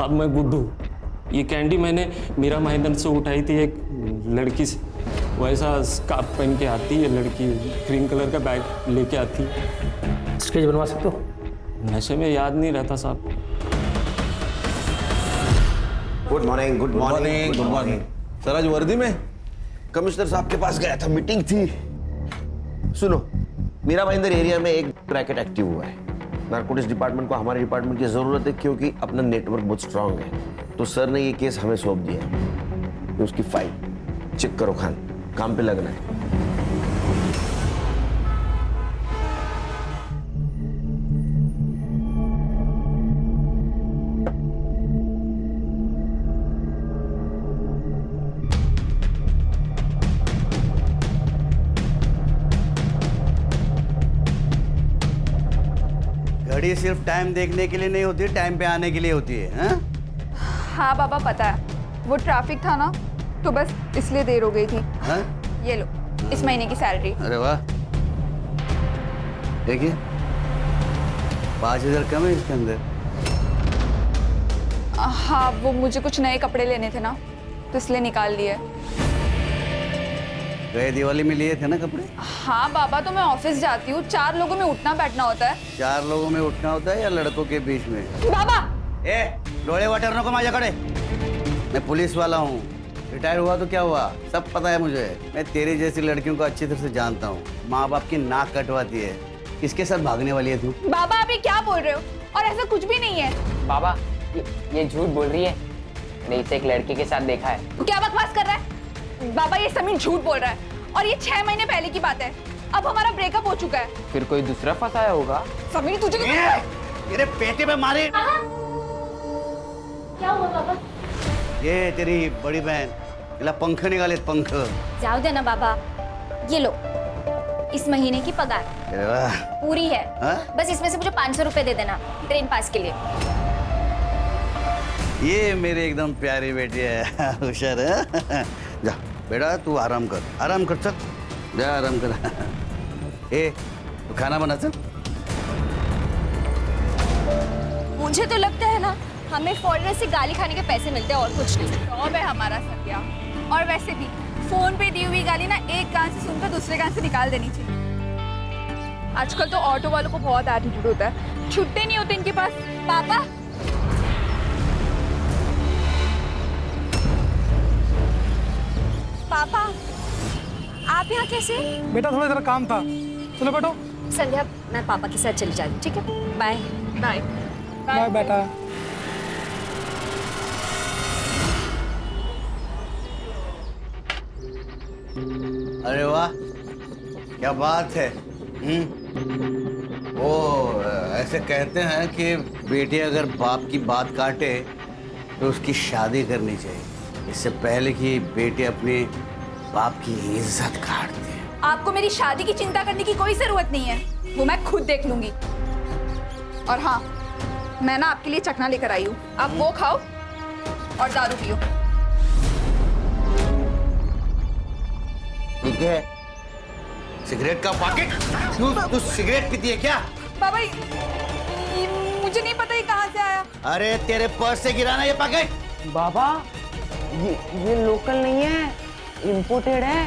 साहब मैं गुड्डू। ये कैंडी मैंने मीरा महेंद्र से उठाई थी एक लड़की से। वैसा स्कार्फ पहन के आती है लड़की, ग्रीन कलर का बैग लेके आती है। स्केच बनवा सकते हो? नशे में याद नहीं रहता साहब। Good morning. Good morning. Good morning. Sir आज वर्दी में? कमिश्नर साहब के पास गया था, मीटिंग थी। सुनो, मीरा भाईंदर एरिया में एक रैकेट एक्टिव हुआ है। नारकोटिक्स डिपार्टमेंट को हमारे डिपार्टमेंट की जरूरत है क्योंकि अपना नेटवर्क बहुत स्ट्रांग है। तो सर ने ये केस हमें सौंप दिया है। उसकी फाइल चेक करो खान, काम पे लगना है। घड़ी सिर्फ टाइम देखने के लिए नहीं होती, टाइम पे आने के लिए होती है। हाँ बाबा पता है, वो ट्रैफिक था ना तो बस इसलिए देर हो गई थी। हाँ? ये लो इस महीने की सैलरी। अरे वाह, देखिए 5,000 कम है इसके अंदर। हाँ वो मुझे कुछ नए कपड़े लेने थे ना तो इसलिए निकाल लिए। गए दिवाली में लिए थे ना कपड़े? हाँ बाबा, तो मैं ऑफिस जाती हूँ, 4 लोगों में उठना बैठना होता है। 4 लोगों में उठना होता है या लड़कों के बीच में? बाबा ए, डोले वाटर नको माझ्या खड़े। मैं पुलिस वाला हूँ, रिटायर हुआ तो क्या हुआ, सब पता है मुझे। मैं तेरी जैसी लड़कियों को अच्छी तरह से जानता हूँ। माँ बाप की नाक कटवाती है, किसके साथ भागने वाली है तू? बाबा आप ये क्या बोल रहे हो? और ऐसा कुछ भी नहीं है। बाबा ये झूठ बोल रही है, मैंने इसे एक लड़के के साथ देखा है। क्या बकवास कर रहा है बाबा? ये समीर झूठ बोल रहा है और ये 6 महीने पहले की बात है। अब हमारा ब्रेकअप हो चुका है। फिर कोई दूसरा फंसाया होगा। समीर तुझे तेरे पेटे में मारे। क्या हुआ बाबा? ये तेरी बड़ी बहन, इला पंख निकाले, पंख। जाओ दे ना बाबा, ये लो इस महीने की पगार अरे वाह। पूरी है। हाँ? बस इसमें से मुझे 500 रुपए दे देना ट्रेन पास के लिए। ये मेरी एकदम प्यारी बेटी है, होशियार है। जा बेटा तू आराम कर, आराम कर, चल जा आराम कर। ए तू खाना बना चल। मुझे तो लगता है ना हमें फॉरेनर से गाली खाने के पैसे मिलते हैं और कुछ नहीं। जॉब है हमारा सत्या। और वैसे भी फोन पे दी हुई गाली ना एक कान से सुनकर दूसरे कान से निकाल देनी चाहिए। आजकल तो ऑटो वालों को बहुत एटीट्यूड होता है, छुट्टे नहीं होते इनके पास। पापा पापा आप यहाँ कैसे? बेटा थोड़ा जरा काम था, चलो बैठो। संध्या मैं पापा के साथ चली जा रही हूँ, ठीक है? Bye bye. बाय बेटा। अरे वाह क्या बात है। वो ऐसे कहते हैं कि बेटी अगर बाप की बात काटे तो उसकी शादी करनी चाहिए, इससे पहले कि बेटी अपने बाप की इज्जत काट दे। आपको मेरी शादी की चिंता करने की कोई जरूरत नहीं है, वो मैं खुद देख लूंगी। और हाँ, मैं ना आपके लिए चखना लेकर आई हूँ, आप वो खाओ और दारू पियो। ठीक है, सिगरेट का पैकेट। तू सिगरेट पीती है क्या? बाबा ये मुझे नहीं पता ये कहाँ से आया। अरे तेरे पर्स से गिरा ना ये पैकेट। बाबा ये लोकल नहीं है, इम्पोर्टेड है।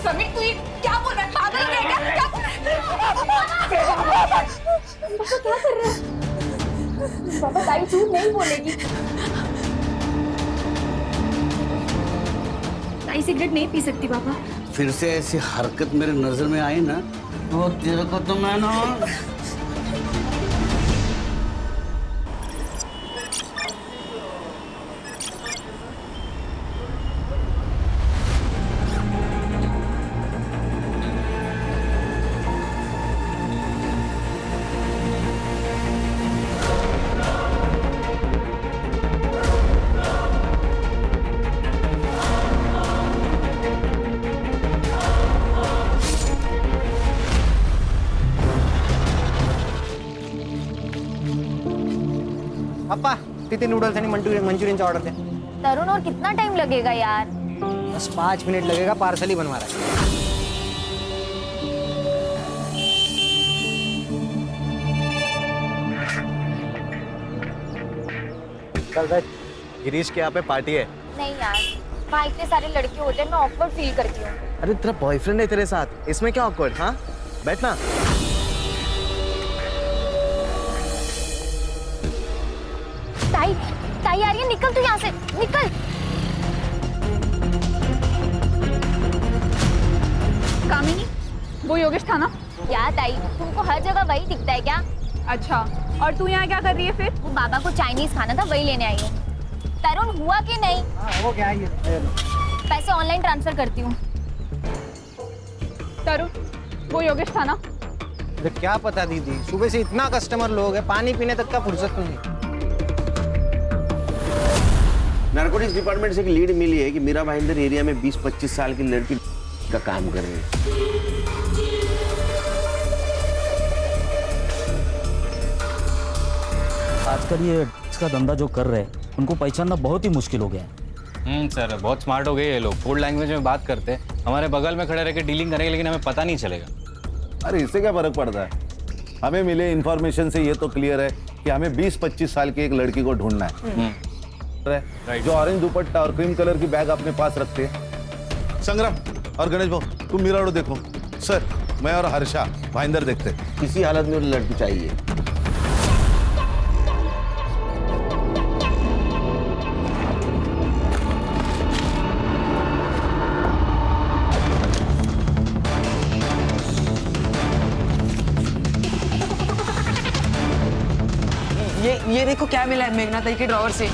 समीर तू ये क्या बोल रहा है? पागल हो गया क्या? क्या बोल रहा है? पापा ताई झूठ नहीं बोलेगी। ताई सिगरेट नहीं पी सकती पापा। फिर से ऐसी हरकत मेरे नजर में आई ना तो तेरे को तो मैं ना। पापा तिथे नूडल्स आणि मंचुरियनचा ऑर्डर द्या। तरुण और कितना टाइम लगेगा यार? बस 5 मिनट लगेगा, पार्सल ही बनवा रहा है। चल बैठ। गिरीश के यहाँ पे पार्टी है। नहीं यार, वहाँ इतने सारे लड़के होते हैं, मैं ऑकवर्ड फील करती हूँ। अरे तेरा बॉयफ्रेंड है तेरे साथ, इसमें क्या ऑकवर्ड? हाँ बैठना। ताई, ताई आ रही है, निकल तू यहाँ से, निकल। कामिनी, वो योगेश था ना? क्या ताई, तुमको हर जगह वही दिखता है क्या? अच्छा, और तू यहाँ क्या कर रही है फिर? वो बाबा को चाइनीज खाना था, वही लेने आई हूँ। तरुण हुआ कि नहीं? वो क्या है? पैसे ऑनलाइन ट्रांसफर करती हूँ। तरुण, वो योगेश था ना? अरे क्या पता दीदी, सुबह से इतना कस्टमर लोग है, पानी पीने तक का फुर्सत नहीं है। नारकोटिक्स डिपार्टमेंट से एक लीड मिली है कि मीरा भाईंदर एरिया में 20-25 साल की लड़की का काम कर रही है। आजकल ये इसका धंधा जो कर रहे हैं उनको पहचानना बहुत ही मुश्किल हो गया है। सर बहुत स्मार्ट हो गए ये लोग, कोड लैंग्वेज में बात करते हैं, हमारे बगल में खड़े रह के डीलिंग करेंगे लेकिन हमें पता नहीं चलेगा। अरे इससे क्या फर्क पड़ता है? हमें मिले इन्फॉर्मेशन से ये तो क्लियर है कि हमें 20-25 साल की एक लड़की को ढूंढना है जो ऑरेंज दुपट्टा और क्रीम कलर की बैग अपने पास रखते हैं। संग्राम और गणेश भाऊ तुम मीरा रोड देखो। सर मैं और हर्षा भाईंदर देखते। किसी हालत में लड़की चाहिए। ये देखो क्या मिला है मेघना ताई के ड्रॉवर से।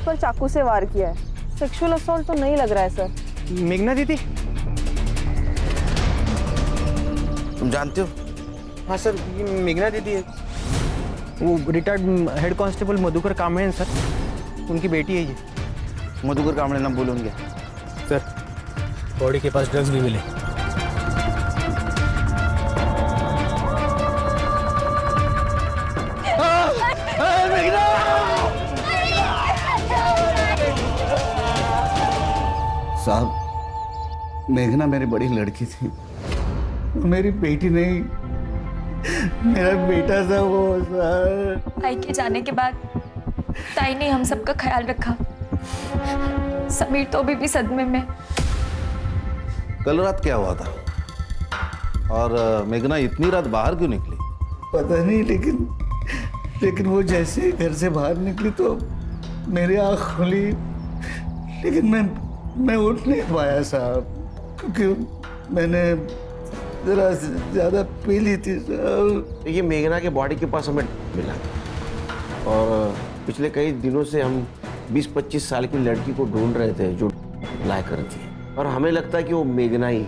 पर चाकू से वार किया है। सेक्सुअल असॉल्ट तो नहीं लग रहा है सर। मेघना दीदी? तुम जानते हो? हाँ सर, ये मेघना दीदी है। वो retired head constable Madhukar Kamde हैं सर, उनकी बेटी है ये। मधुकर कामड़े नाम बोलूंगे सर बॉडी के पास ड्रग्स भी मिले। साहब, मेघना मेरी बड़ी लड़की थी, मेरी बेटी नहीं, मेरा बेटा था वो सर। ताई के जाने के बाद ताई ने हम सबका ख्याल रखा। समीर तो अभी भी सदमे में। कल रात क्या हुआ था? और मेघना इतनी रात बाहर क्यों निकली? पता नहीं, लेकिन वो जैसे घर से बाहर निकली तो मेरी आँख खुली, लेकिन मैं उठ नहीं पाया साहब, क्योंकि मैंने जरा ज्यादा पी ली थी साहब। ये मेघना के बॉडी के पास हमें मिला और पिछले कई दिनों से हम 20-25 साल की लड़की को ढूंढ रहे थे जो लाया करती है, और हमें लगता है कि वो मेघना ही।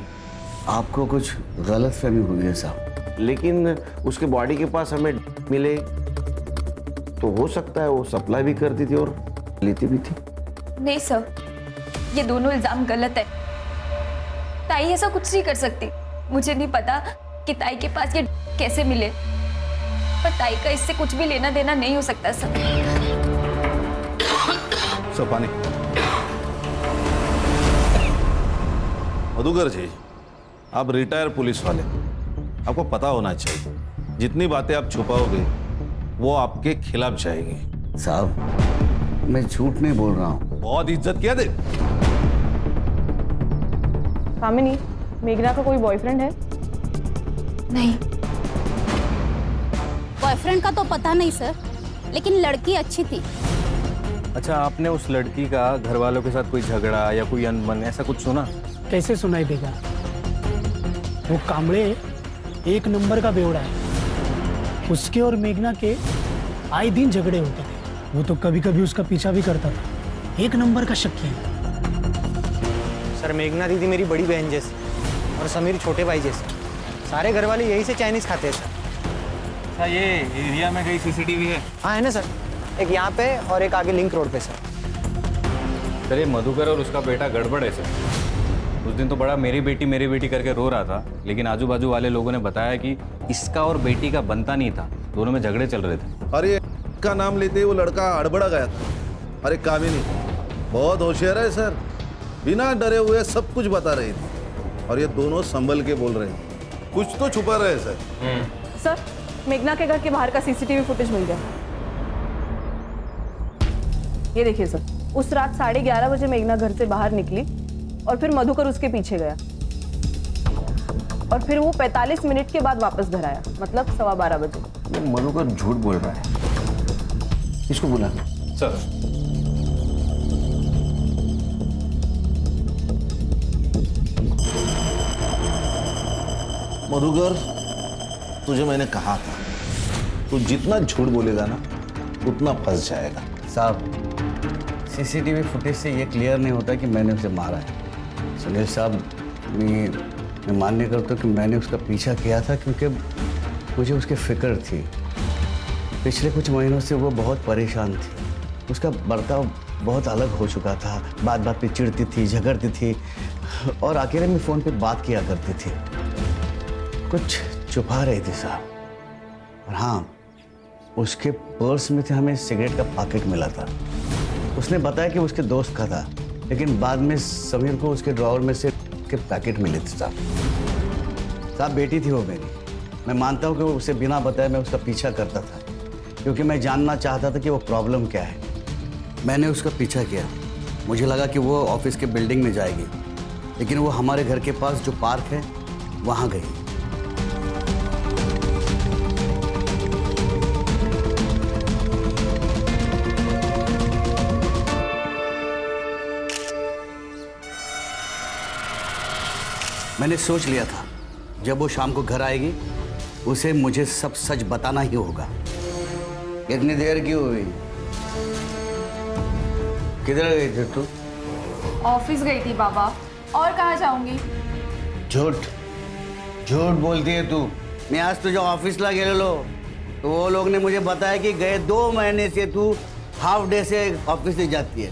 आपको कुछ गलत फहमी हुई है साहब। लेकिन उसके बॉडी के पास हमें मिले तो हो सकता है वो सप्लाई भी करती थी और लेती भी थी। नहीं सर, ये दोनों इल्जाम गलत है। ताई ऐसा कुछ नहीं कर सकती। मुझे नहीं पता कि ताई के पास ये कैसे मिले, पर ताई का इससे कुछ भी लेना देना नहीं हो सकता सर। सब पानी। मधुकर जी, आप रिटायर पुलिस वाले, आपको पता होना चाहिए जितनी बातें आप छुपाओगे वो आपके खिलाफ जाएगी। साहब मैं झूठ नहीं बोल रहा हूँ। बहुत इज्जत किया दे। कामिनी, मेघना का कोई बॉयफ्रेंड है? नहीं। बॉयफ्रेंड का तो पता नहीं सर, लेकिन लड़की अच्छी थी। अच्छा, आपने उस लड़की का घर वालों के साथ कोई झगड़ा या कोई अनबन ऐसा कुछ सुना? कैसे सुनाई देगा? वो कामड़े एक नंबर का बेवड़ा है। उसके और मेघना के आए दिन झगड़े होते थे। वो तो कभी कभी उसका पीछा भी करता था। एक नंबर का शक्की है। सर मेघना दीदी मेरी बड़ी बहन जैसी और समीर छोटे भाई जैसे। सारे घर वाले यही से चाइनीज खाते हैं सर। अच्छा, ये एरिया में कहीं सीसीटीवी है? हाँ है ना सर, एक यहाँ पे और एक आगे लिंक रोड पे सर। सर ये मधुकर और उसका बेटा गड़बड़ है सर। उस दिन तो बड़ा मेरी बेटी करके रो रहा था, लेकिन आजू बाजू वाले लोगों ने बताया कि इसका और बेटी का बनता नहीं था, दोनों में झगड़े चल रहे थे। अरे का नाम लेते ही वो लड़का अड़बड़ा गया था। अरे कामिनी बहुत होशियार है सर, बिना डरे हुए सब कुछ बता रही थी और ये दोनों संभल के बोल रहे हैं, कुछ तो छुपा रहे सर। सर मेघना के घर के बाहर का सीसीटीवी फुटेज मिल गया। ये देखिए सर, उस रात 11:30 बजे मेघना घर से बाहर निकली और फिर मधुकर उसके पीछे गया और फिर वो 45 मिनट के बाद वापस घर आया, मतलब 12:15 बजे। मधुकर झूठ बोल रहा है, इसको बुला सर। मधुकर तुझे मैंने कहा था, तू जितना झूठ बोलेगा ना उतना फंस जाएगा। साहब सीसीटीवी फुटेज से ये क्लियर नहीं होता कि मैंने उसे मारा है। सुनील साहब मैं मान्य करता हूँ कि मैंने उसका पीछा किया था क्योंकि मुझे उसकी फिक्र थी। पिछले कुछ महीनों से वो बहुत परेशान थी, उसका बर्ताव बहुत अलग हो चुका था, बात बात पे चिढ़ती थी, झगड़ती थी और अकेले में फ़ोन पे बात किया करती थी, कुछ छुपा रही थी साहब। और हाँ, उसके पर्स में थे हमें सिगरेट का पैकेट मिला था। उसने बताया कि उसके दोस्त का था, लेकिन बाद में समीर को उसके ड्रॉवर में से के पैकेट मिले थे साहब। बेटी थी वो मेरी, मैं मानता हूँ कि उसे बिना बताए मैं उसका पीछा करता था क्योंकि मैं जानना चाहता था कि वो प्रॉब्लम क्या है। मैंने उसका पीछा किया, मुझे लगा कि वो ऑफिस के बिल्डिंग में जाएगी, लेकिन वो हमारे घर के पास जो पार्क है वहाँ गई। मैंने सोच लिया था जब वो शाम को घर आएगी उसे मुझे सब सच बताना ही होगा। इतनी देर क्यों हुई? किधर गई थी तू? ऑफिस गई थी बाबा, और कहाँ जाऊंगी? झूठ बोलती है तू। मैं आज तुझे ऑफिस ला गेले लो तो वो लोग ने मुझे बताया कि गए 2 महीने से तू हाफ डे से ऑफिस से जाती है।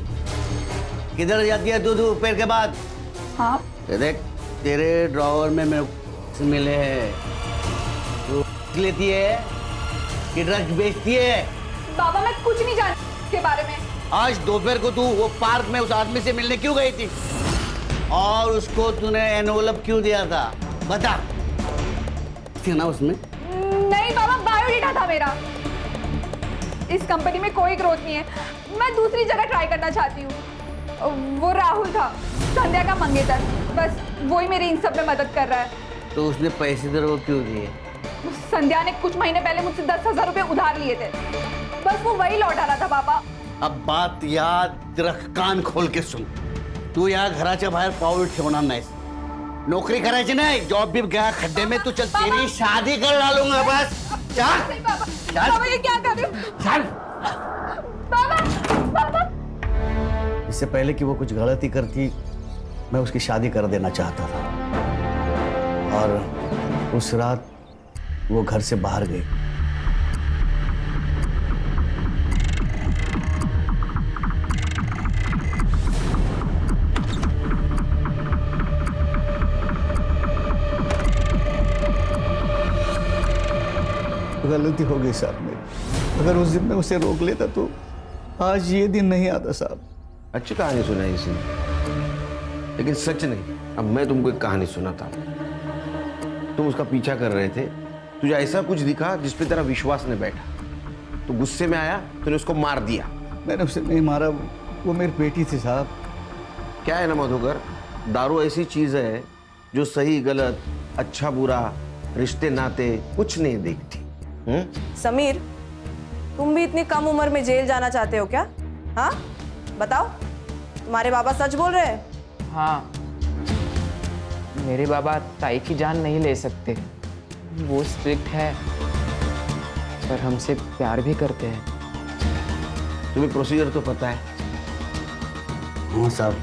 किधर जाती है तू दोपहर के बाद? हाँ देख तेरे ड्रॉवर में मेरे को मिले हैं, तू लेती है कि ड्रग्स बेचती है? बाबा मैं कुछ नहीं जानती इसके बारे में। आज दोपहर को तू वो पार्क में उस आदमी से मिलने क्यों गई थी और उसको तूने एनवलप क्यों दिया था? बता। थी ना उसमें? नहीं बाबा, बायोडेटा था मेरा। इस कंपनी में कोई ग्रोथ नहीं है, मैं दूसरी जगह ट्राई करना चाहती हूँ। वो राहुल था, संध्या का मंगेतर, बस वही मेरी इन सब में मदद कर रहा है। तो उसने पैसे तेरे को क्यों दिए? संध्या ने कुछ महीने पहले मुझसे 10,000 रुपए उधार लिए थे, बस वो वही लौटा रहा था पापा। अब बात याद रख, कान खोल के सुन। तू यहाँ घराच्या बाहेर पाऊल ठेवणार नाहीस, नौकरी करायची नाही, जॉब भी गया खड्डे में, तू चल तेरी शादी कर डालूंगा बस। चल बाबा ये क्या कर रहे हो? चल। बाबा इससे पहले कि वो कुछ गलती करती मैं उसकी शादी कर देना चाहता था और उस रात वो घर से बाहर गई। गलती हो गई साहब मेरी, अगर उस दिन मैं उसे रोक लेता तो आज ये दिन नहीं आता साहब। अच्छी कहानी सुनाई इसने, लेकिन सच नहीं। अब मैं तुमको एक कहानी सुनाता हूँ। तुम उसका पीछा कर रहे थे, तुझे ऐसा कुछ दिखा जिस पे तेरा विश्वास नहीं बैठा, तो गुस्से में आया, तूने उसको मार दिया। मैंने उसे नहीं मारा, वो मेरी बेटी थी साहब। क्या है ना मधुकर, दारू ऐसी चीज है जो सही गलत, अच्छा बुरा, रिश्ते नाते कुछ नहीं देखती। समीर, तुम भी इतनी कम उम्र में जेल जाना चाहते हो क्या? हाँ बताओ, तुम्हारे बाबा सच बोल रहे हैं? हाँ, मेरे बाबा ताई की जान नहीं ले सकते, वो स्ट्रिक्ट है पर हमसे प्यार भी करते हैं। तुम्हें प्रोसीजर तो पता है? हाँ साहब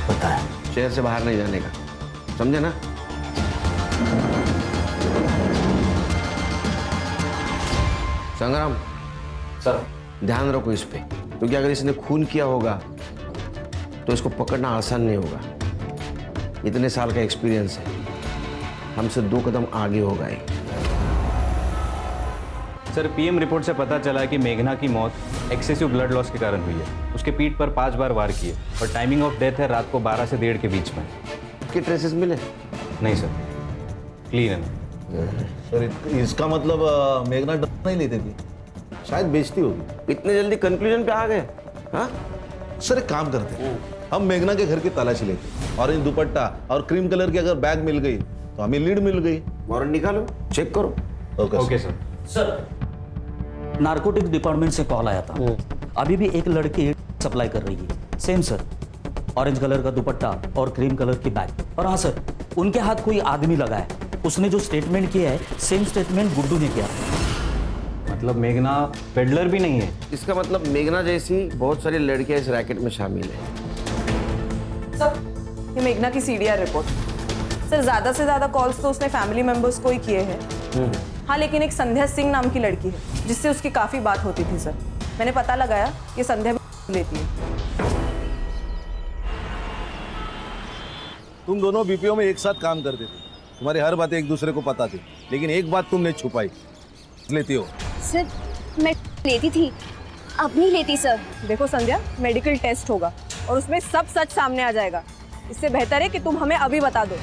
पता है। शहर से बाहर नहीं जाने का, समझे ना? संग्राम सर ध्यान रखो इस पे, क्योंकि अगर इसने खून किया होगा तो इसको पकड़ना आसान नहीं होगा। इतने साल का एक्सपीरियंस है, हमसे 2 कदम आगे हो गए। सर पीएम रिपोर्ट से पता चला है कि मेघना की मौत एक्सेसिव ब्लड लॉस के कारण हुई है। उसके पीठ पर 5 बार वार किए और टाइमिंग ऑफ डेथ है रात को 12 से 1:30 के बीच में। के ट्रेसेस मिले? नहीं सर, क्लीन है। सर इसका मतलब मेघना ड्रग नहीं लेती थी, शायद बेचती होगी। इतने जल्दी कंक्लूजन पे आ गए? हाँ सर एक काम करते हैं, हम मेघना के घर की तलाशी लेते, ऑरेंज दुपट्टा और क्रीम कलर की अगर बैग मिल गई तो हमें लीड मिल गई। वारंट निकालो, चेक करो। Okay sir. Sir narcotic department से कॉल आया था, अभी भी एक लड़की सप्लाई कर रही है। सेम सर, ऑरेंज कलर का दुपट्टा और क्रीम कलर की बैग। और हाँ सर, उनके हाथ कोई आदमी लगा है, उसने जो स्टेटमेंट किया है सेम स्टेटमेंट गुड्डू ने किया। मतलब मेघना पेडलर भी नहीं है? इसका मतलब मेघना जैसी बहुत सारी लड़कियां इस रैकेट में शामिल है। सर ये मेघना की सीडीआर रिपोर्ट। सर ज्यादा से ज्यादा कॉल्स तो उसने फैमिली मेंबर्स को ही किए हैं। हाँ लेकिन एक संध्या सिंह नाम की लड़की है जिससे उसकी काफी बात होती थी सर। मैंने पता लगाया ये संध्या भी लेती है। तुम दोनों बीपीओ में एक साथ काम करते थे, तुम्हारी हर बातें एक दूसरे को पता थी, लेकिन एक बात तुमने छुपाई। लेती हो? सर मैं लेती थी, अब नहीं लेती सर। देखो संध्या, मेडिकल टेस्ट होगा और उसमें सब सच सामने आ जाएगा। इससे बेहतर है कि तुम हमें अभी बता दो।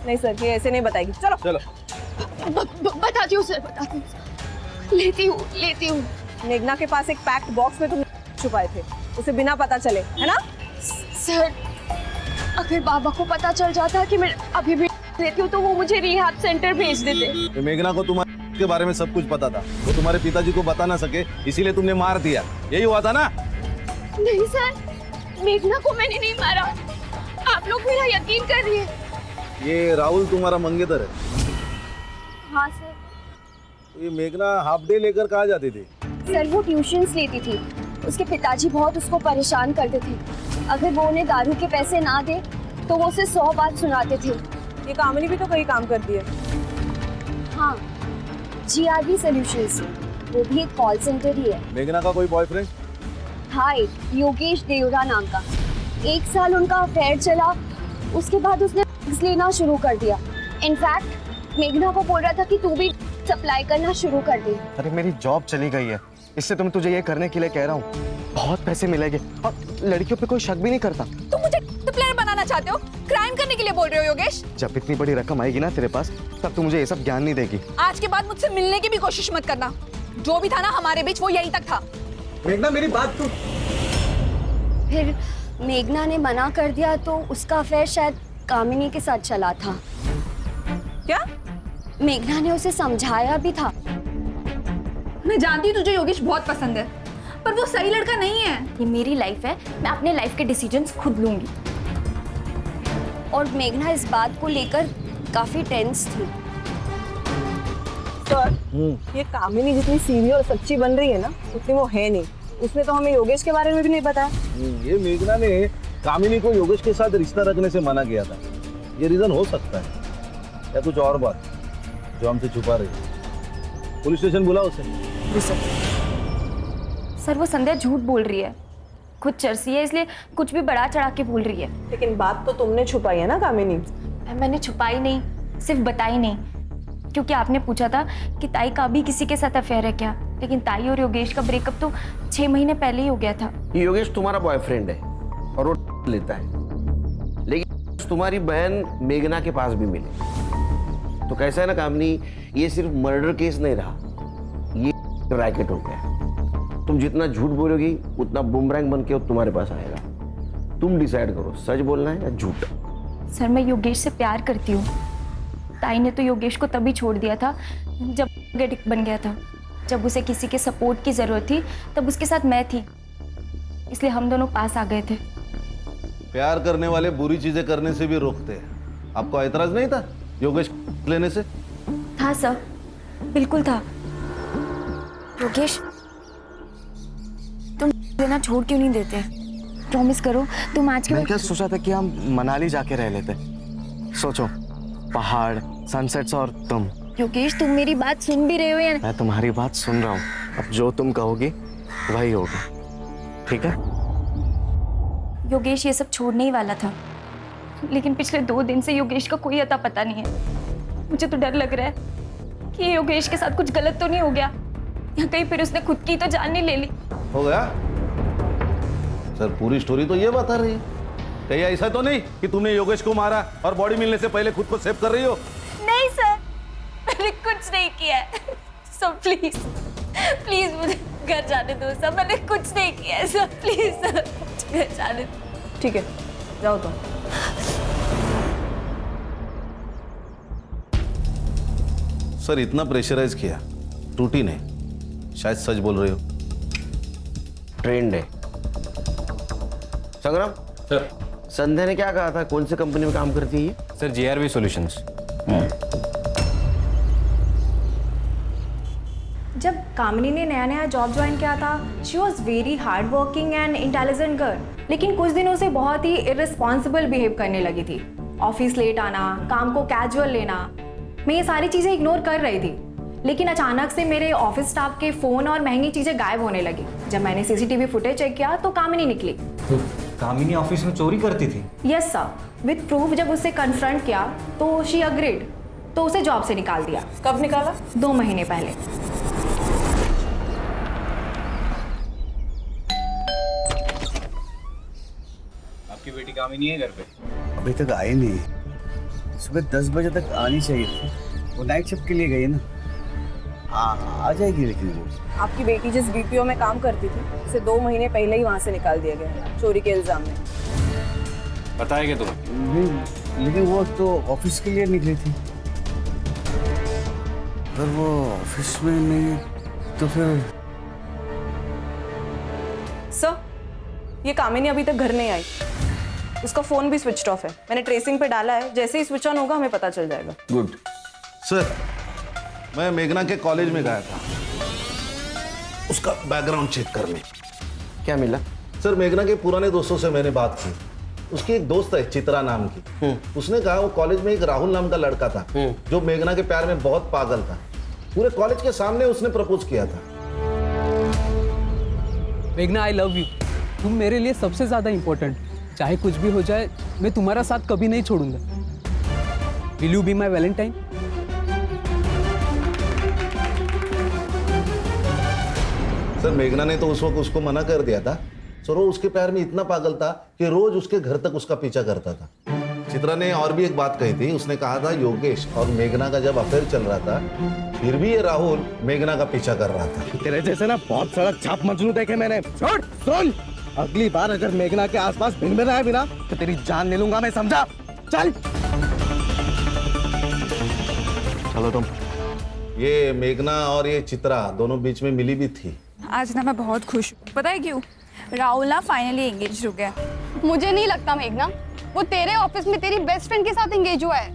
नहीं सर, ये ऐसे नहीं बताएगी। चलो चलो। बताती हूँ सर, बताती हूँ। लेती हूँ। मेघना के पास एक पैक्ड बॉक्स में तुम छुपाए थे, उसे बिना पता चले, है ना? सर अगर बाबा को पता चल जाता कि मैं अभी भी लेती हूँ तो वो मुझे रिहैब सेंटर भेज देते। मेघना को तुम्हारे के बारे में सब कुछ पता था, वो तुम्हारे पिताजी को बता ना सके इसीलिए तुमने मार दिया, यही हुआ था ना? नहीं सर, मेघना को मैंने नहीं मारा, आप लोग मेरा यकीन कर रही है। ये राहुल तुम्हारा मंगेतर है? हाँ सर। ये मेघना हाफ डे लेकर कहाँ जाती थी? सर वो ट्यूशन्स लेती थी, उसके पिताजी बहुत उसको परेशान करते थे। अगर वो उन्हें दारू के पैसे ना दे तो वो उसे 100 बात सुनाते थे। ये कामनी भी तो कहीं काम करती है। हाँ, GRB सॉल्यूशंस, वो भी एक कॉल सेंटर ही है। मेघना का कोई बॉयफ्रेंड? हाँ, योगेश देवरा नाम का। 1 साल उनका अफेयर चला, उसके बाद उसने ड्रग्स लेना शुरू कर दिया। इनफैक्ट मेघना को बोल रहा था कि तू भी सप्लाई करना शुरू कर दे। अरे मेरी जॉब चली गई है, इससे तुम तुझे ये करने के लिए कह रहा हूँ। बहुत पैसे मिलेंगे और लड़कियों पे कोई शक भी नहीं करता। तुम मुझे सप्लायर बनाना चाहते हो? क्राइम करने के लिए बोल रहे हो योगेश? जब इतनी बड़ी रकम आएगी ना तेरे पास, तब तू मुझे ये सब ज्ञान नहीं देगी। आज के बाद मुझसे मिलने की भी कोशिश मत करना। जो भी था ना हमारे बीच वो यहीं तक था। मेघना मेरी बात सुन। फिर मेघना ने मना कर दिया तो उसका अफेयर शायद कामिनी के साथ चला था। क्या? मेघना ने उसे समझाया भी था। मैं जानती हूँ तुझे योगेश बहुत पसंद है, पर वो सही लड़का नहीं है। ये मेरी लाइफ है, मैं अपने लाइफ के डिसीजंस खुद लूंगी। और मेघना इस बात को लेकर काफी टेंस थी। सर, ये कामिनी जितनी सीधी और सच्ची बन रही है ना, उतनी वो है नहीं। उसने तो हमें योगेश के बारे में भी नहीं बताया। ये मेघना ने कामिनी को योगेश के साथ रिश्ता रखने से मना किया था। ये रीजन हो सकता है या कुछ और बात जो हमसे छुपा रही है। पुलिस स्टेशन बुलाओ उसे। सर वो संध्या झूठ बोल रही है, खुद चरसी है, इसलिए कुछ भी बढ़ा चढ़ा के बोल रही है। लेकिन बात तो तुमने छुपाई है ना कामिनी? मैंने छुपाई नहीं, सिर्फ बताई नहीं, क्योंकि आपने पूछा था कि ताई का भी किसी के साथ अफेयर है क्या। लेकिन ताई और योगेश का ब्रेकअप तो 6 महीने पहले ही हो गया था। योगेश तुम्हारा बॉयफ्रेंड है और वो लेता है, लेकिन तुम्हारी बहन मेघना के पास भी मिले तो कैसा है ना कामनी, ये सिर्फ मर्डर केस नहीं रहा, ये रैकेट हो गया। तुम जितना झूठ बोलोगी उतना बुमरैंग बन के तुम्हारे पास आएगा। तुम डिसाइड करो, सच बोलना है या झूठ। सर मैं योगेश से प्यार करती हूँ। ताई ने तो योगेश को तभी छोड़ दिया था जब एडिक्ट बन गया था। जब उसे किसी के सपोर्ट की जरूरत थी तब उसके साथ मैं थी, इसलिए हम दोनों पास आ गए थे। प्यार करने वाले बुरी चीजें करने से भी रोकते हैं। आपको एतराज नहीं था योगेश लेने से? था सर, बिल्कुल था। योगेश तुम लेना छोड़ क्यों नहीं देते? प्रॉमिस करो तुम आज के मैं क्या सोचा था कि हम मनाली जाके रह लेते। सोचो, पहाड़, सनसेट्स और तुम। योगेश तुम मेरी बात सुन भी रहे हो या? मैं तुम्हारी बात सुन रहा हूँ। अब जो तुम कहोगी वही होगा, ठीक है? योगेश ये सब छोड़ने ही वाला था, लेकिन पिछले 2 दिन से योगेश का कोई अता पता नहीं है। मुझे तो डर लग रहा है कि योगेश के साथ कुछ गलत तो नहीं हो गया, या कहीं फिर उसने खुद की तो जान नहीं ले ली। हो गया सर, पूरी स्टोरी तो ये बता रही है। कहीं ऐसा तो नहीं कि तुमने योगेश को मारा और बॉडी मिलने से पहले खुद को सेव कर रही हो? नहीं सर, मैंने कुछ नहीं किया है। सो प्लीज प्लीज मुझे घर जाने दो सर, मैंने कुछ नहीं किया है सर, प्लीज सर मुझे घर जाने दो। ठीक है, जाओ तुम। सर इतना प्रेशराइज किया, टूटी नहीं, शायद सच बोल रही हो। ट्रेंड है। संग्राम सर। संध्या ने क्या कहा था, कौन सी कंपनी में काम करती है ये? Sir GRV solutions. जब कामिनी ने नया नया जॉब ज्वाइन किया था, she was very hard working and intelligent girl, लेकिन कुछ दिनों से बहुत ही इररिस्पॉन्सिबल बिहेव करने लगी थी। ऑफिस लेट आना, काम को कैजुअल लेना, मैं ये सारी चीज़ें इग्नोर कर रही थी, लेकिन अचानक से मेरे ऑफिस स्टाफ के फ़ोन और महंगी चीज़ें गायब होने लगी। जब मैंने CCTV फुटेज चेक किया तो कामिनी निकली। तो कामिनी ऑफिस में चोरी करती थी? Yes sir, with proof. जब उसे कन्फ्रंट किया तो शी अग्रीड, तो उसे जॉब से निकाल दिया। कब निकाला? 2 महीने पहले। आपकी बेटी कामिनी है घर पे? अभी तक आई नहीं। सुबह 10 बजे तक आनी चाहिए थी, वो नाइट शिफ्ट के लिए गई ना। हाँ आ जाएगी, लेकिन वो आपकी बेटी जिस BPO में काम करती थी, उसे 2 महीने पहले ही वहाँ से निकाल दिया गया चोरी के इल्जाम में। पता है क्या तुम्हें? लेकिन वो तो ऑफिस के लिए निकली थी। अगर वो ऑफिस में नहीं तो फिर। सर, ये कामिनी अभी तक घर नहीं आई, उसका फोन भी स्विच ऑफ है। मैंने ट्रेसिंग पे डाला है, जैसे ही स्विच ऑन होगा हमें पता चल जाएगा। गुड सर, मैं मेघना के कॉलेज में गया था उसका बैकग्राउंड चेक करने। क्या मिला? सर मेघना के पुराने दोस्तों से मैंने बात की। उसकी एक दोस्त है चित्रा नाम की, उसने कहा वो कॉलेज में एक राहुल नाम का लड़का था जो मेघना के प्यार में बहुत पागल था। पूरे कॉलेज के सामने उसने प्रपोज किया था। मेघना, आई लव यू। तुम मेरे लिए सबसे ज्यादा इंपॉर्टेंट। चाहे कुछ भी हो जाए, मैं तुम्हारा साथ कभी नहीं छोड़ूंगा। Will you be my Valentine? Sir मेघना ने तो उस वक्त उसको मना कर दिया था। सर वो उसके प्यार में इतना पागल था कि रोज उसके घर तक उसका पीछा करता था। चित्रा ने और भी एक बात कही थी, उसने कहा था योगेश और मेघना का जब अफेयर चल रहा था फिर भी ये राहुल मेघना का पीछा कर रहा था। तेरे जैसे ना बहुत सड़क छाप मजनू देखे मैंने। सुन, अगली बार अगर मेघना के आसपास भिन भिन आए बिना तो तेरी जान ले लूंगा मैं, समझा? चल चलो तुम। ये मेघना और ये चित्रा दोनों बीच में मिली भी थी। आज ना मैं बहुत खुश हूँ, पता है क्यों? राहुल ना फाइनली एंगेज हो गया। मुझे नहीं लगता मेघना, वो तेरे ऑफिस में तेरी बेस्ट फ्रेंड के साथ एंगेज हुआ है।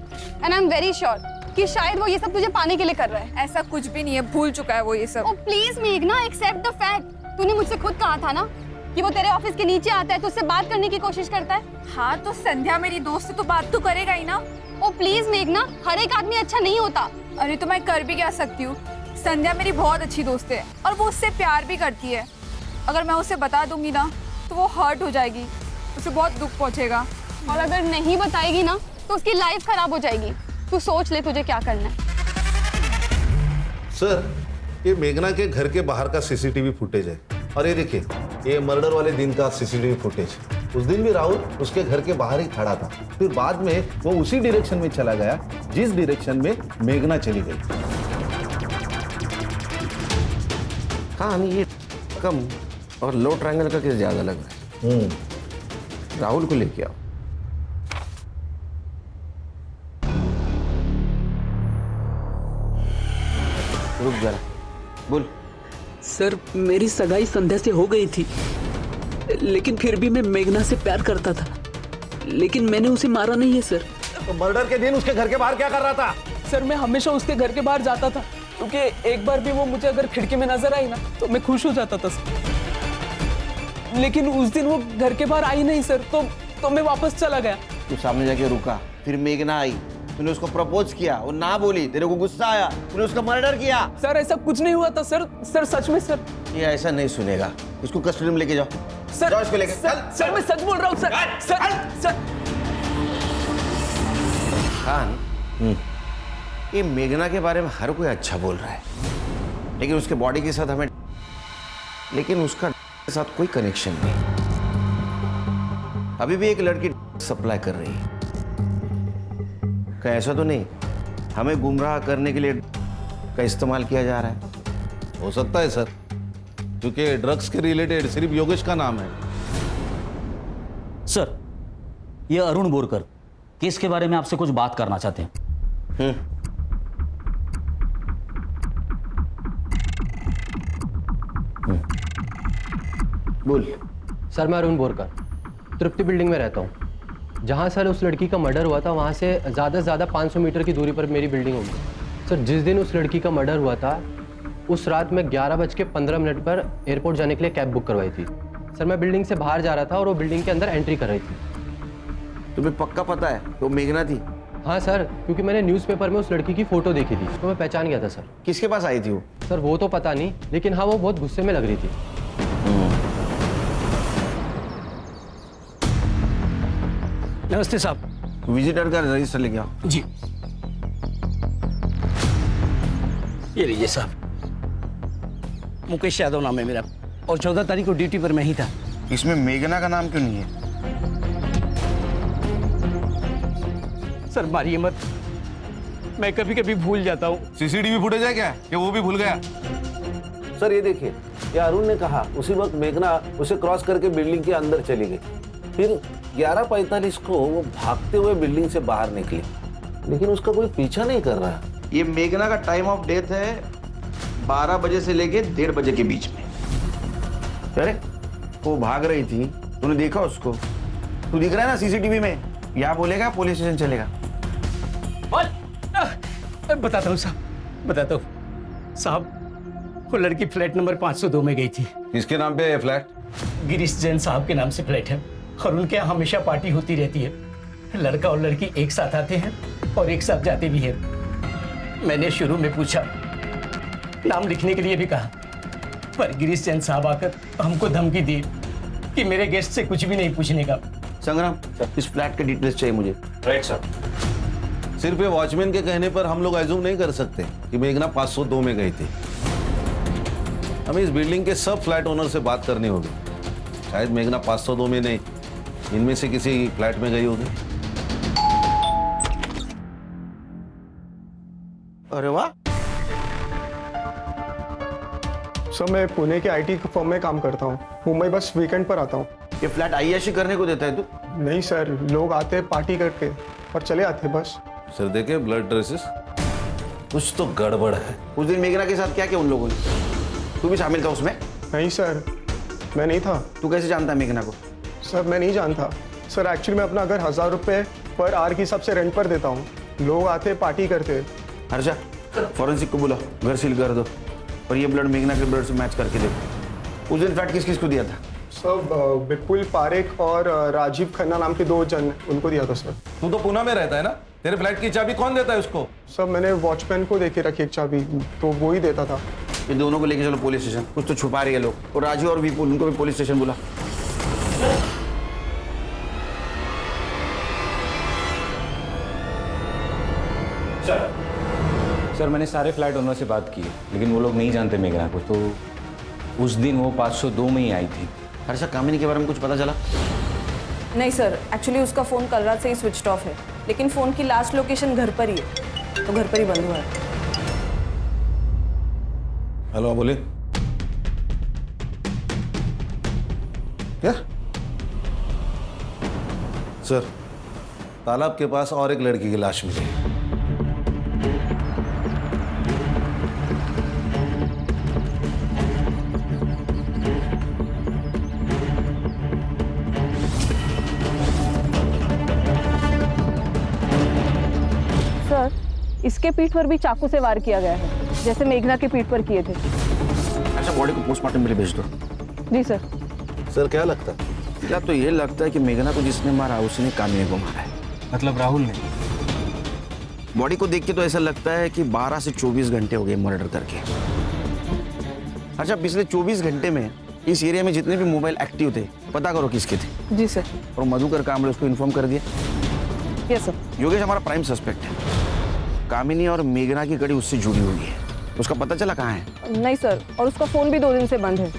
And I am very sure कि शायद वो ये सब तुझे पाने के लिए कर रहा है। ऐसा कुछ भी नहीं है, भूल चुका है वो ये सब। ओ प्लीज मेघना, एक्सेप्ट द फैक्ट। तूने मुझसे खुद कहा था ना कि वो तेरे ऑफिस के नीचे आता है, तुझसे बात करने की कोशिश करता है। हाँ तो संध्या मेरी दोस्त है तो बात तो करेगा ही ना। ओ प्लीज मेघना, हर एक आदमी अच्छा नहीं होता। अरे तो मैं कर भी क्या सकती हूँ? संध्या मेरी बहुत अच्छी दोस्त है और वो उससे प्यार भी करती है। अगर मैं उसे बता दूंगी ना तो वो हर्ट हो जाएगी, उसे बहुत दुख पहुंचेगा। और अगर नहीं बताएगी ना तो उसकी लाइफ खराब हो जाएगी। तू सोच ले तुझे क्या करना है। सर ये मेघना के घर के बाहर का CCTV फुटेज है और ये देखिए ये मर्डर वाले दिन का CCTV फुटेज। उस दिन भी राहुल उसके घर के बाहर ही खड़ा था, फिर बाद में वो उसी डायरेक्शन में चला गया जिस डायरेक्शन में मेघना चली गई। कहानी ये कम और लो ट्रायंगल का केस ज्यादा लग रहा है। राहुल को लेके आओ। रुक जरा, बोल। सर मेरी सगाई संध्या से हो गई थी, लेकिन फिर भी मैं मेघना से प्यार करता था, लेकिन मैंने उसे मारा नहीं है सर। तो मर्डर के दिन उसके घर के बाहर क्या कर रहा था? सर मैं हमेशा उसके घर के बाहर जाता था, क्योंकि एक बार भी वो मुझे अगर खिड़की में नजर आई ना तो मैं खुश हो जाता था सर। लेकिन उस दिन वो घर के बाहर आई नहीं सर, तो मैं वापस चला गया। तू सामने जाके रुका, फिर मेघना आई, तूने उसको प्रपोज किया, वो ना बोली, तेरे को गुस्सा आया, तूने उसका मर्डर किया। सर ऐसा कुछ नहीं हुआ था सर। सच में सर। ये ऐसा नहीं सुनेगा, इसको कस्टडी में लेके जाओ। सर जाओ इसको लेके सर मैं सच बोल रहा हूँ सर खान, ये मेघना के बारे में हर कोई अच्छा बोल रहा है, लेकिन उसके बॉडी के साथ हमें, लेकिन उसका के साथ कोई कनेक्शन नहीं। अभी भी एक लड़की सप्लाई कर रही है। क्या ऐसा तो नहीं हमें गुमराह करने के लिए का इस्तेमाल किया जा रहा है? हो सकता है सर, क्योंकि ड्रग्स के रिलेटेड सिर्फ योगेश का नाम है। सर, ये अरुण बोरकर केस के बारे में आपसे कुछ बात करना चाहते हैं। बोल। सर मैं अरुण बोरकर तृप्ति बिल्डिंग में रहता हूँ। जहाँ सर उस लड़की का मर्डर हुआ था वहाँ से ज़्यादा से ज़्यादा 500 मीटर की दूरी पर मेरी बिल्डिंग होगी। सर जिस दिन उस लड़की का मर्डर हुआ था उस रात मैं 11:15 पर एयरपोर्ट जाने के लिए कैब बुक करवाई थी। सर मैं बिल्डिंग से बाहर जा रहा था और वो बिल्डिंग के अंदर एंट्री कर रही थी। तुम्हें पक्का पता है वो मेघना थी? हाँ सर, क्योंकि मैंने न्यूज़पेपर में उस लड़की की फ़ोटो देखी थी तो मैं पहचान गया था सर। किसके पास आई थी वो? सर वो तो पता नहीं, लेकिन हाँ वो बहुत गुस्से में लग रही थी। नमस्ते साहब। विजिटर का रजिस्टर लेके आओ। जी ये लीजिए साहब। मुकेश यादव नाम है मेरा और 14 तारीख को ड्यूटी पर मैं ही था। इसमें मेघना का नाम क्यों नहीं है? सर मारिए मत, मैं कभी कभी भूल जाता हूँ। सीसीटीवी फुटेज है क्या कि वो भी भूल गया? सर ये देखिए, ये अरुण ने कहा उसी वक्त मेघना उसे क्रॉस करके बिल्डिंग के अंदर चली गई। फिर 11:45 को वो भागते हुए बिल्डिंग से बाहर निकली, लेकिन उसका कोई पीछा नहीं कर रहा। ये मेघना का टाइम ऑफ डेथ है 12 बजे से लेके 1:30 बजे के बीच में। अरे वो भाग रही थी, तूने देखा उसको? तू दिख रहा है ना सीसीटीवी में? या बोलेगा पुलिस स्टेशन चलेगा? बताता हूँ साहब, बताता हूँ साहब। वो लड़की फ्लैट नंबर 502 में गई थी। किसके नाम पे है फ्लैट? गिरीश जैन साहब के नाम से फ्लैट है और उनके यहाँ हमेशा पार्टी होती रहती है। लड़का और लड़की एक साथ आते हैं और एक साथ जाते भी हैं। मैंने शुरू में पूछा, नाम लिखने के लिए भी कहा, पर गिरीश जैन साहब आकर हमको धमकी दी कि मेरे गेस्ट से कुछ भी नहीं पूछने का। संग्राम, इस फ्लैट के डिटेल्स चाहिए मुझे। Right sir. सिर्फ ये वॉचमैन के कहने पर हम लोग अज्यूम नहीं कर सकते कि मेघना 502 में गई थी। हमें इस बिल्डिंग के सब फ्लैट ओनर से बात करनी होगी। शायद मेघना 502 में नहीं, इनमें से किसी फ्लैट में गई होगी। अरे वाह। सर मैं पुणे के आईटी फर्म में काम करता हूँ, मुंबई बस वीकेंड पर आता हूँ। ये फ्लैट आईएशी करने को देता है तू? नहीं सर, लोग आते हैं पार्टी करके और चले आते हैं बस। सर देखे ब्लड ट्रेसेस, कुछ तो गड़बड़ है। उस दिन मेघना के साथ क्या किया उन लोगों ने? तू भी शामिल था उसमें? नहीं सर, मैं नहीं था। तू कैसे जानता है मेघना को? सर मैं नहीं जानता सर, एक्चुअली मैं अपना घर 1000 रुपये पर आवर की हिसाब से रेंट पर देता हूँ। लोग आते पार्टी करते। हर्षा, फॉरेंसिक को बुला, घर सील कर दो और ये ब्लड मेघना के ब्लड से मैच करके देखो। उस दिन फ्लैट किस किस को दिया था? सर विपुल पारेख और राजीव खन्ना नाम के 2 जन, उनको दिया था सर। तू तो पुणे में रहता है ना, तेरे फ्लैट की चाबी कौन देता है उसको? सर मैंने वॉचमैन को देके रखी एक चाबी, तो वो ही देता था। ये दोनों को लेके चलो पुलिस स्टेशन, कुछ तो छुपा रही है लोग। और राजू और विपुल, उनको भी पुलिस स्टेशन बुला। सर मैंने सारे फ्लैट ओनर से बात की है, लेकिन वो लोग नहीं जानते मेघना को। तो उस दिन वो 502 में ही आई थी। हर्षा, कामिनी के बारे में कुछ पता चला? नहीं सर, एक्चुअली उसका फ़ोन कल रात से ही स्विच ऑफ है, लेकिन फ़ोन की लास्ट लोकेशन घर पर ही है, तो घर पर ही बंद हुआ है। हेलो, बोले क्या? सर, तालाब के पास और एक लड़की की लाश मिली। सर, इसके पीठ पर भी चाकू से वार किया गया है, जैसे मेघना के पीठ पर किए थे। अच्छा, बॉडी को पोस्टमार्टम के लिए भेज दो। जी सर। सर क्या लगता है? क्या तो ये लगता है कि मेघना को जिसने मारा उसने कामिनी को मारा है। मतलब राहुल ने? बॉडी को देख के तो ऐसा लगता है कि 12 से 24 घंटे हो गए मर्डर करके। अच्छा, पिछले 24 घंटे में इस एरिया में जितने भी मोबाइल एक्टिव थे पता करो किसके थे। जी सर। और मधुकर कामड़े उसको इन्फॉर्म कर दिया। Yes sir. योगेश हमारा प्राइम सस्पेक्ट है। कामिनी और मेघना की कड़ी उससे जुड़ी हुई है। उसका पता चला कहाँ है? नहीं सर, और उसका फोन भी 2 दिन से बंद है।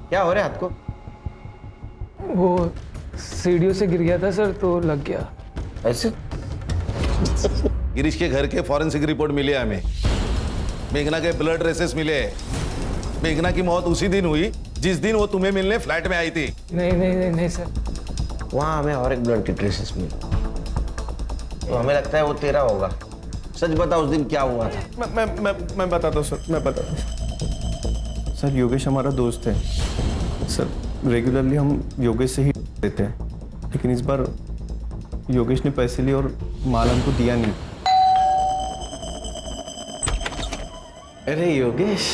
क्या हो रहा है हाथ को? वो सीढ़ियों से गिर गया था सर, तो लग गया। ऐसे? गिरीश के घर के फॉरेंसिक रिपोर्ट मिले हमें। मेघना के ब्लड ट्रेसेस मिले। मेघना की मौत उसी दिन हुई जिस दिन वो तुम्हें मिलने फ्लैट में आई थी। नहीं सर। वहां हमें और एक ब्लड की ट्रेसेस मिली, तो हमें लगता है वो तेरा होगा। सच बता, उस दिन क्या हुआ था? मैं बताता हूँ सर, मैं बताता हूँ सर। योगेश हमारा दोस्त है सर। रेगुलरली हम योगेश से ही देते हैं, लेकिन इस बार योगेश ने पैसे लिए और माल हमको दिया नहीं। अरे योगेश,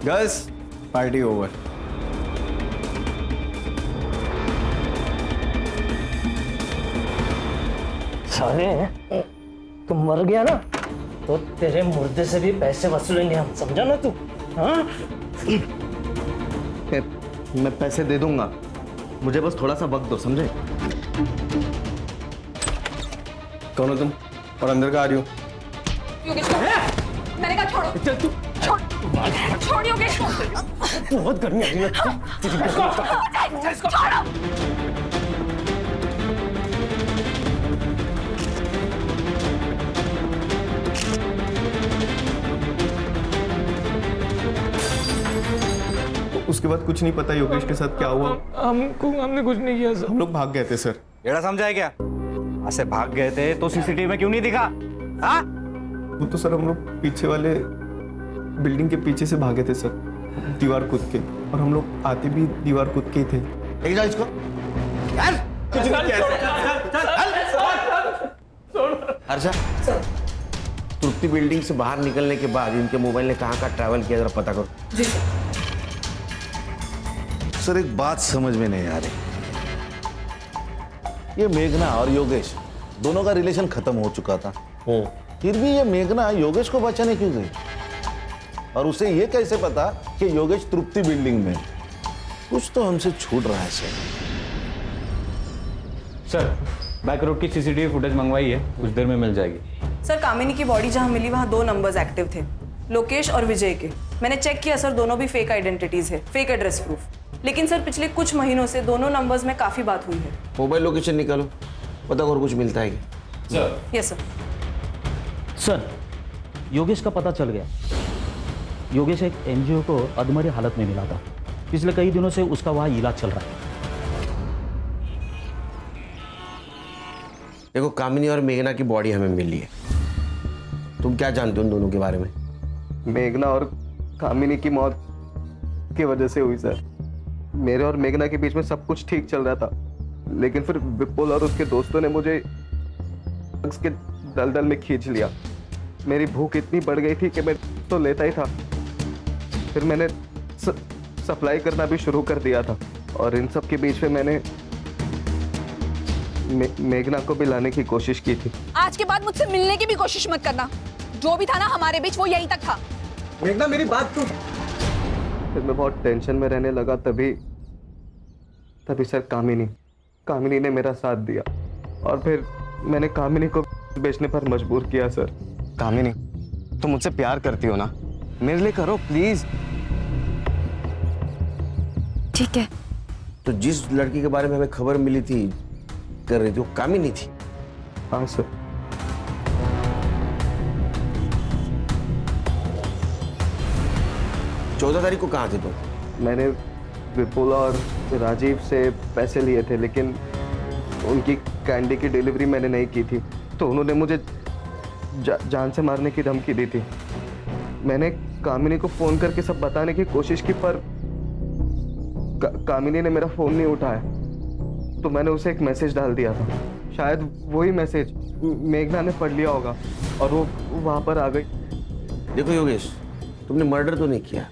गर्ल्स पार्टी ओवर। साले, तुम मर गया ना तो तेरे मुर्दे से भी पैसे वसूलेंगे हम, समझा ना तू? हाँ? मैं पैसे दे दूंगा, मुझे बस थोड़ा सा वक्त दो, समझे? कौन हो तुम और अंदर का आ रही हो? योगेश को मैंने कहा छोड़ो। चल तू छोड़ योगेश को। बहुत गर्मी आ रही है। छोड़ो। उसके बाद कुछ नहीं पता योगेश के साथ क्या हुआ। हमने कुछ नहीं किया सर। हम लोग भाग गए थे सर। एड़ा समझा है क्या? ऐसे भाग गए थे तो सीसीटीवी में क्यों नहीं दिखा? हाँ? वो तो सर हम लोग पीछे वाले बिल्डिंग के पीछे से भागे थे सर, दीवार कूद के, और हम लोग आते भी दीवार कूद के ही थे। एक जा इसको यार, कुछ नहीं किया। हर्षा, तृप्ति बिल्डिंग से बाहर निकलने के बाद इनके मोबाइल ने कहाँ ट्रैवल किया, जरा पता करो। जी सर। सर एक बात समझ में नहीं आ रही, ये मेघना और योगेश दोनों का रिलेशन खत्म हो चुका था, फिर भी ये मेघना योगेश को बचाने क्यों गई? और उसे ये कैसे पता कि योगेश तृप्ति बिल्डिंग में? कुछ तो हमसे छूट रहा है सर, बैक रोड की सीसीटीवी फुटेज मंगवाई है, कुछ देर में मिल जाएगी। सर, कामिनी की बॉडी जहां मिली वहां 2 नंबर्स एक्टिव थे, लोकेश और विजय के। मैंने चेक किया सर, दोनों भी फेक आइडेंटिटीज है, फेक एड्रेस प्रूफ। लेकिन सर पिछले कुछ महीनों से दोनों नंबर्स में काफी बात हुई है। मोबाइल लोकेशन निकालो, पता करो कुछ मिलता है क्या? Yes sir. सर, योगेश का पता चल गया। योगेश एक एनजीओ को अधमरे हालत में मिला था। पिछले कई दिनों से उसका वहाँ इलाज चल रहा है। देखो, कामिनी और मेघना की बॉडी हमें मिली है। तुम क्या जानते हो उन दोनों के बारे में? मेघना और कामिनी की मौत की वजह से हुई सर। मेरे और मेघना के बीच में सब कुछ ठीक चल रहा था, लेकिन फिर विपुल और उसके दोस्तों ने मुझे ड्रग्स के दलदल में खींच लिया। मेरी भूख इतनी बढ़ गई थी कि मैं तो लेता ही था। फिर मैंने सप्लाई करना भी शुरू कर दिया था, और इन सब के बीच में मैंने मेघना को भी लाने की कोशिश की थी। आज के बाद मुझसे मिलने की भी कोशिश मत करना। जो भी था ना हमारे बीच, वो यहीं तक था। मेघना, मेरी बात सुन। फिर मैं बहुत टेंशन में रहने लगा, तभी सर कामिनी ने मेरा साथ दिया, और फिर मैंने कामिनी को बेचने पर मजबूर किया सर। कामिनी, तुम मुझसे प्यार करती हो ना, मेरे लिए करो प्लीज। ठीक है। तो जिस लड़की के बारे में हमें खबर मिली थी कर रही थी, वो कामिनी थी? हाँ सर। चौदह तारीख को कहाँ थे तुम? मैंने विपुल और राजीव से पैसे लिए थे, लेकिन उनकी कैंडी की डिलीवरी मैंने नहीं की थी, तो उन्होंने मुझे जान से मारने की धमकी दी थी। मैंने कामिनी को फोन करके सब बताने की कोशिश की, पर कामिनी ने मेरा फोन नहीं उठाया, तो मैंने उसे एक मैसेज डाल दिया था। शायद वही मैसेज मेघना ने पढ़ लिया होगा और वो वहां पर आ गई। देखो योगेश, तुमने मर्डर तो नहीं किया,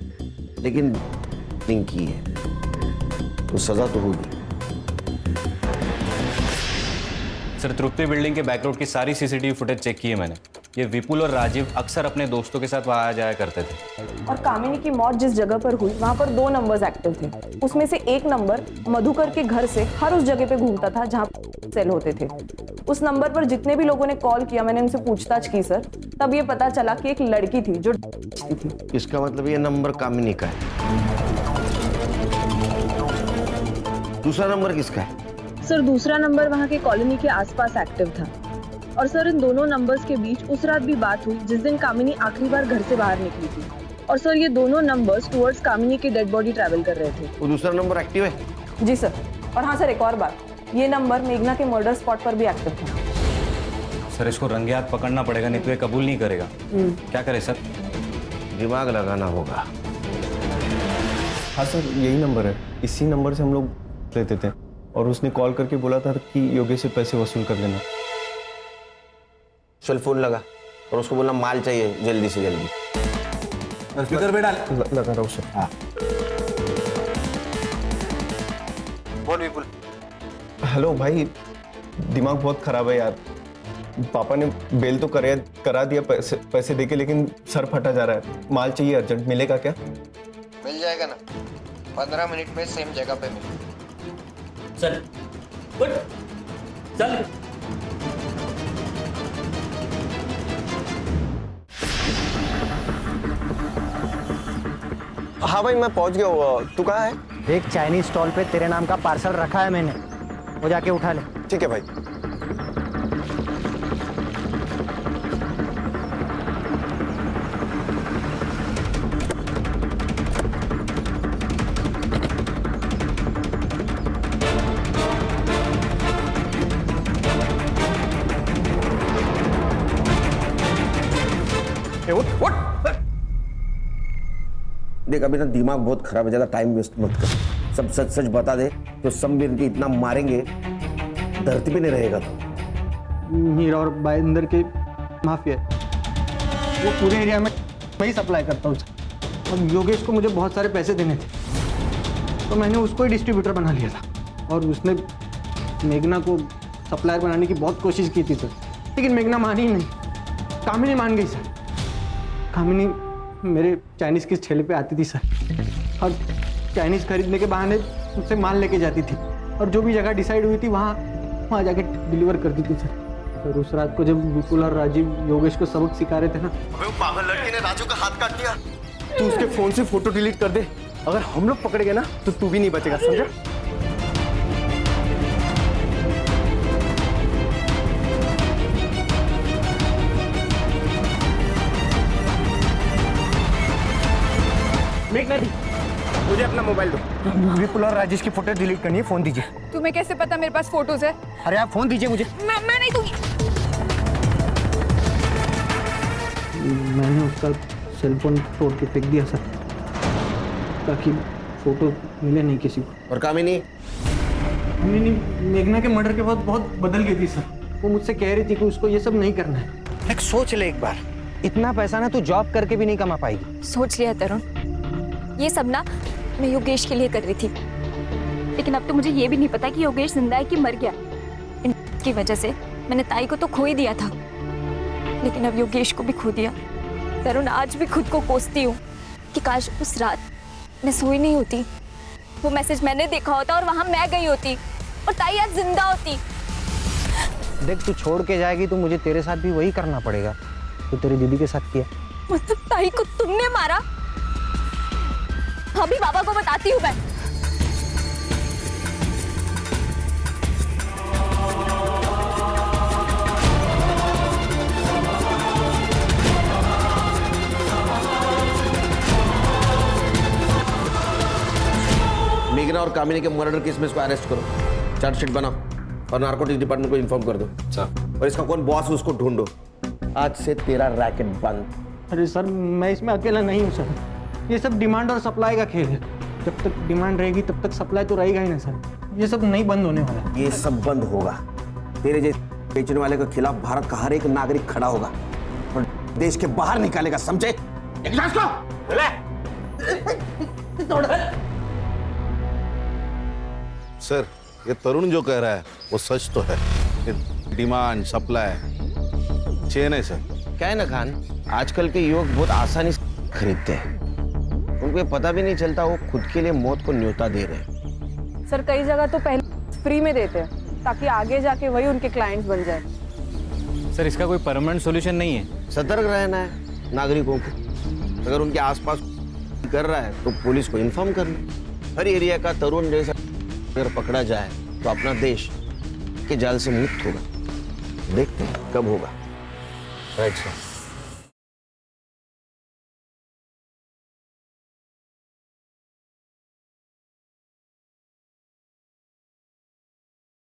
लेकिन नहीं की है, तो सजा तो होगी। सर, तृप्ति बिल्डिंग के बैक रोड की सारी सीसीटीवी फुटेज चेक की है मैंने। ये विपुल और राजीव अक्सर अपने दोस्तों के साथ वहाँ जाया करते थे। और कामिनी की मौत जिस जगह पर हुई वहाँ पर 2 नंबर्स एक्टिव थे। उसमें से एक नंबर मधुकर के घर से हर उस जगह पे घूमता था जहाँ सेल होते थे। उस नंबर पर जितने भी लोगों ने कॉल किया, मैंने उनसे पूछताछ की सर, तब ये पता चला कि एक लड़की थी जो थी। इसका मतलब ये नंबर कामिनी का है। दूसरा नंबर किसका है? सर दूसरा नंबर वहाँ के कॉलोनी के आसपास एक्टिव था। और सर इन दोनों नंबर्स के बीच उस रात भी बात हुई जिस दिन कामिनी आखिरी बार घर से बाहर निकली थी। और सर ये दोनों नंबर्स टुवर्ड्स कामिनी की डेड बॉडी ट्रैवल कर रहे थे। वो दूसरा नंबर एक्टिव है? जी सर। और हाँ सर, एक और बात, ये नंबर मेघना के मर्डर स्पॉट पर भी एक्टिव था। सर इसको रंगे हाथ पकड़ना पड़ेगा, नहीं तो ये कबूल नहीं करेगा। क्या करें सर? दिमाग लगाना होगा। हाँ सर, यही नंबर है। इसी नंबर से हम लोग लेते थे और उसने कॉल करके बोला था कि योगेश से पैसे वसूल कर लेना। चल फोन लगा और उसको बोलना माल चाहिए जल्दी से जल्दी। स्पीकर पे डाल। लगा रहा हूँ सर। हाँ बोल विपुल। हेलो भाई, दिमाग बहुत खराब है यार। पापा ने बेल तो करा दिया पैसे देके, लेकिन सर फटा जा रहा है। माल चाहिए अर्जेंट, मिलेगा क्या? मिल जाएगा ना, 15 मिनट में सेम जगह पे मिलेगा। चल गुड चल। हाँ भाई मैं पहुंच गया हूँ। तू कहाँ है? एक चाइनीज स्टॉल पे तेरे नाम का पार्सल रखा है मैंने, वो जाके उठा ले। ठीक है भाई। देख अभी ना दिमाग बहुत खराब है, ज्यादा टाइम वेस्ट मत कर। सब सच सच बता दे तो सब मिल के इतना मारेंगे धरती पे नहीं रहेगा। तो मीरा और बाइंदर के माफिया, वो पूरे एरिया में मैं ही सप्लाई करता हूँ। और योगेश को मुझे बहुत सारे पैसे देने थे, तो मैंने उसको ही डिस्ट्रीब्यूटर बना लिया था। और उसने मेघना को सप्लायर बनाने की बहुत कोशिश की थी सर, लेकिन मेघना मानी ही नहीं। कामिनी मान गई सर। कामिनी मेरे चाइनीज़ के ठेले पे आती थी सर, और चाइनीज़ खरीदने के बहाने मुझसे माल लेके जाती थी, और जो भी जगह डिसाइड हुई थी वहाँ जाके डिलीवर करती थी सर। और उस रात को जब विपुल और राजीव योगेश को सबक सिखा रहे थे ना, अबे वो पागल लड़की ने राजू का हाथ काट दिया। तू उसके फोन से फोटो डिलीट कर दे, अगर हम लोग पकड़ गए ना तो तू भी नहीं बचेगा, समझा? मेघना दी, मुझे अपना मोबाइल दो। विपुल और राजेश की फोटो डिलीट करनी है, फोन दीजिए। तुम्हें कैसे पता मेरे पास फोटोज है? अरे आप फोन दीजिए मुझे। मैं नहीं दूंगी। मैंने उसका सेलफोन तोड़ के फेंक दिया सर, ताकि फोटो मिले नहीं किसी को। और कामिनी? मेघना के मर्डर के बाद बहुत बदल गई थी सर। वो मुझसे कह रही थी कि उसको ये सब नहीं करना है। एक सोच ले एक बार, इतना पैसा ना तू जॉब करके भी नहीं कमा पाएगी। सोच लिया तरुण, ये सब ना मैं योगेश के लिए कर रही थी, लेकिन अब तो मुझे ये भी नहीं पता कि योगेश जिंदा है कि मर गया। इनकी वजह से मैंने ताई को तो खो ही दिया था, लेकिन अब योगेश को भी खो दिया। तरुण, आज भी खुद को कोसती हूँ कि काश उस रात मैं सोई नहीं होती, वो मैसेज मैंने देखा होता और वहां मैं गई होती और ताई आज जिंदा होती। देख तू छोड़ के जाएगी तो मुझे तेरे साथ भी वही करना पड़ेगा तो तेरी दीदी के साथ किया। मतलब ताई को तुमने मारा? अभी बाबा को बताती हूँ मैं। मेघना और कामिनी के मर्डर केस में इसको अरेस्ट करो, चार्जशीट बनाओ और नार्कोटिक्स डिपार्टमेंट को इन्फॉर्म कर दो। और इसका कौन बॉस है उसको ढूंढो। आज से तेरा रैकेट बंद। अरे सर, मैं इसमें अकेला नहीं हूँ सर, ये सब डिमांड और सप्लाई का खेल है। जब तक डिमांड रहेगी तब तक सप्लाई तो रहेगा ही ना सर, ये सब नहीं बंद होने वाला। ये सब बंद होगा। तेरे जैसे बेचने वाले के खिलाफ भारत का हर एक नागरिक खड़ा होगा और देश के बाहर निकालेगा, समझे? सर ये तरुण जो कह रहा है वो सच तो है। ये डिमांड सप्लाई चेन है सर, क्या है ना खान, आजकल के युवक बहुत आसानी से खरीदते हैं, उनको ये पता भी नहीं चलता वो खुद के लिए मौत को न्योता दे रहे हैं। सर कई जगह तो पहले फ्री में देते हैं ताकि आगे जाके वही उनके क्लाइंट्स बन जाए। सर इसका कोई परमानेंट सॉल्यूशन नहीं है। सतर्क रहना है नागरिकों को, अगर उनके आसपास कर रहा है तो पुलिस को इन्फॉर्म करना। हर एरिया का तरुण जैसा अगर पकड़ा जाए तो अपना देश के जाल से मुक्त होगा। देखते हैं कब होगा। Right sir.